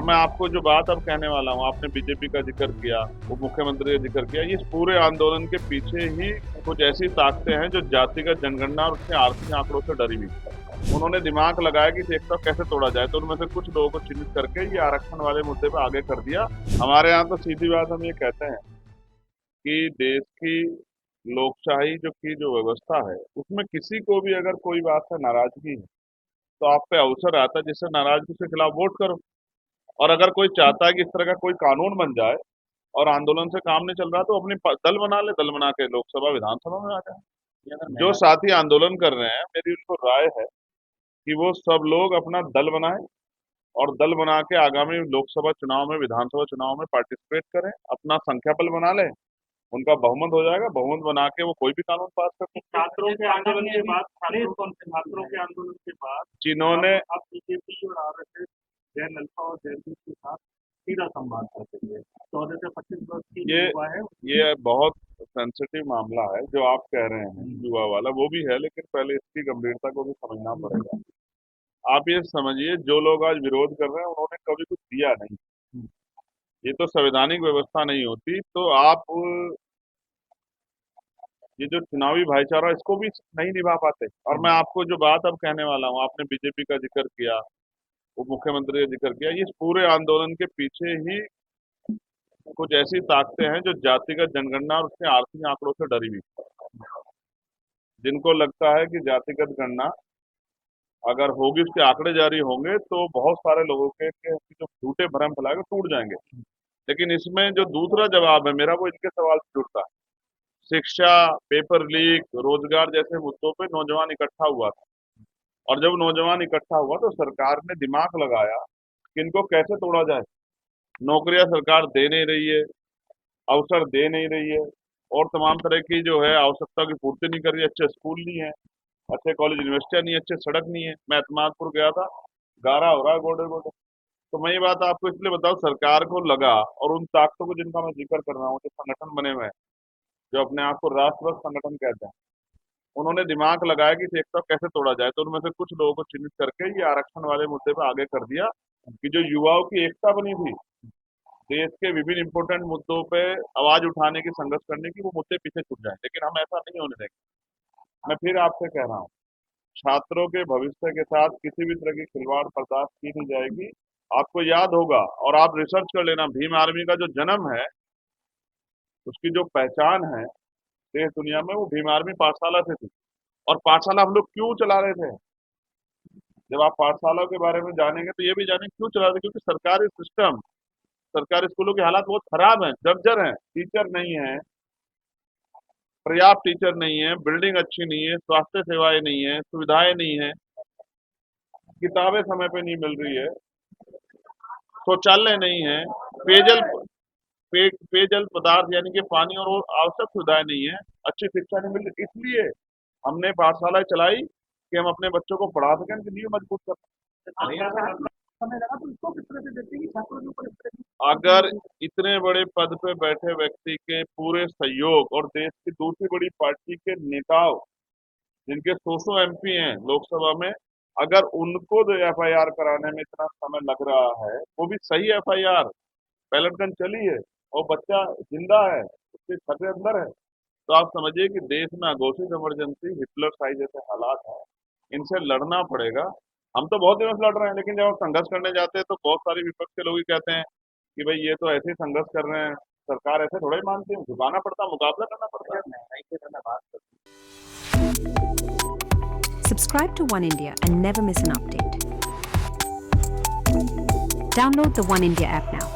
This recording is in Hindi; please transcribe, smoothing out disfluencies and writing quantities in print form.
मैं आपको जो बात अब कहने वाला हूँ, आपने बीजेपी का जिक्र किया, उप मुख्यमंत्री का जिक्र किया, इस पूरे आंदोलन के पीछे ही कुछ ऐसी ताकतें हैं जो जातिगत जनगणना और उसके आर्थिक आंकड़ों से डरी हुई हैं। उन्होंने दिमाग लगाया कि इस एकता कैसे तोड़ा जाए, तो उनमें से कुछ लोगों को चिन्हित करके ये आरक्षण वाले मुद्दे पर आगे कर दिया। हमारे यहाँ तो सीधी बात हम ये कहते हैं कि देश की लोकशाही जो व्यवस्था है, उसमें किसी को भी अगर कोई बात से नाराजगी है तो आप पे अवसर आता है जिससे नाराजगी के खिलाफ वोट करो। और अगर कोई चाहता है कि इस तरह का कोई कानून बन जाए और आंदोलन से काम नहीं चल रहा तो अपनी दल बना ले, दल बना के लोकसभा विधानसभा में आ जाए। जो साथी आंदोलन कर रहे हैं, मेरी उनको राय है कि वो सब लोग अपना दल बनाएं और दल बना के आगामी लोकसभा चुनाव में, विधानसभा चुनाव में पार्टिसिपेट करें, अपना संख्या बल बना लें, उनका बहुमत हो जाएगा, बहुमत बना के वो कोई भी कानून पास कर सकते हैं। छात्रों के आंदोलन के बाद जिन्होंने अब बीजेपी और आरएसएस जयललिता और जयंती के साथ सीधा संवाद करते हुए 14 से 25 वर्ष की युवा है। ये बहुत सेंसिटिव मामला है जो आप कह रहे हैं, युवा वाला वो भी है, लेकिन पहले इसकी गंभीरता को भी समझना पड़ेगा। आप ये समझिए, जो लोग आज विरोध कर रहे हैं उन्होंने कभी कुछ दिया नहीं। ये तो संवैधानिक व्यवस्था नहीं होती तो आप ये जो चुनावी भाईचारा इसको भी नहीं निभा पाते। और मैं आपको जो बात अब कहने वाला हूँ, आपने बीजेपी का जिक्र किया, उप मुख्यमंत्री का जिक्र किया, इस पूरे आंदोलन के पीछे ही कुछ ऐसी ताकतें हैं जो जातिगत जनगणना और उसके आर्थिक आंकड़ों से डरी हुई हैं। जिनको लगता है कि जातिगत गणना अगर होगी, उसके आंकड़े जारी होंगे तो बहुत सारे लोगों के जो झूठे भ्रम फैलाए टूट जाएंगे। लेकिन इसमें जो दूसरा जवाब है मेरा, वो इनके सवाल से जुड़ता है। शिक्षा, पेपर लीक, रोजगार जैसे मुद्दों पे नौजवान इकट्ठा हुआ था, और जब नौजवान इकट्ठा हुआ तो सरकार ने दिमाग लगाया कि इनको कैसे तोड़ा जाए। नौकरियां सरकार दे नहीं रही है, अवसर दे नहीं रही है, और तमाम तरह की जो है आवश्यकता की पूर्ति नहीं कर रही है। अच्छे स्कूल नहीं है, अच्छे कॉलेज यूनिवर्सिटियां नहीं है, अच्छे सड़क नहीं है। मैं एतमादपुर गया था, गारा हो रहा है गोडे गोडे। तो मैं ये बात आपको इसलिए बताऊं, सरकार को लगा, और उन ताकतों को जिनका मैं जिक्र कर रहा हूँ, जो संगठन बने हुए हैं, जो अपने आप को राष्ट्रभक्त संगठन कहते हैं, उन्होंने दिमाग लगाया कि इस एकता कैसे तोड़ा जाए, तो उनमें से कुछ लोगों को चिन्हित करके ये आरक्षण वाले मुद्दे पर आगे कर दिया कि जो युवाओं की एकता बनी थी देश के विभिन्न इंपोर्टेंट मुद्दों पे आवाज उठाने की, संघर्ष करने की, वो मुद्दे पीछे छूट जाए। लेकिन हम ऐसा नहीं होने देंगे। मैं फिर आपसे कह रहा हूँ, छात्रों के भविष्य के साथ किसी भी तरह की खिलवाड़ बर्दाश्त की नहीं जाएगी। आपको याद होगा, और आप रिसर्च कर लेना, भीम आर्मी का जो जन्म है, उसकी जो पहचान है देश दुनिया में, वो भीम आर्मी पाठशाला से थी। और पाठशाला हम लोग क्यों चला रहे थे? जब आप पाठशाला के बारे में जानेंगे तो ये भी जानेंगे क्यों चला रहे थे। क्योंकि सरकारी सिस्टम, सरकारी स्कूलों के हालात बहुत खराब हैं, जर्जर हैं, टीचर नहीं है, पर्याप्त टीचर नहीं है, बिल्डिंग अच्छी नहीं है, स्वास्थ्य सेवाएं नहीं है, सुविधाएं नहीं है, किताबें समय पे नहीं मिल रही है, शौचालय नहीं है, पेयजल पेयजल पदार्थ यानी कि पानी और वो आवश्यक सुविधाएं नहीं है, अच्छी शिक्षा नहीं मिल रही। इसलिए हमने पाठशालाएं चलाई कि हम अपने बच्चों को पढ़ा सकें, उनकी नींव मजबूत कर सकें। समय लगा तो इसको किस तरह से देखते हैं कि छात्रों के ऊपर इस तरह की अगर इतने बड़े पद पे बैठे व्यक्ति के पूरे सहयोग और देश की दूसरी बड़ी पार्टी के नेताओं, जिनके 100 एमपी हैं लोकसभा में, अगर उनको जो एफआईआर कराने में इतना समय लग रहा है, वो भी सही एफआईआर, बैलेट गन चली है और बच्चा जिंदा है, उसके छठे अंदर है, तो आप समझिए कि देश में अघोषित इमरजेंसी, हिटलर साइज जैसे हालात हैं, इनसे लड़ना पड़ेगा। हम तो बहुत दिनों से लड़ रहे हैं, लेकिन जब हम संघर्ष करने जाते हैं तो बहुत सारे विपक्ष के लोग ही कहते हैं कि भाई ये तो ऐसे ही संघर्ष कर रहे हैं, सरकार ऐसे थोड़ा ही मानती है, झुकाना पड़ता, मुकाबला करना पड़ता है। महंगाई के बारे में बात करते हैं। Subscribe to One India and never miss an update. Download the One India app now.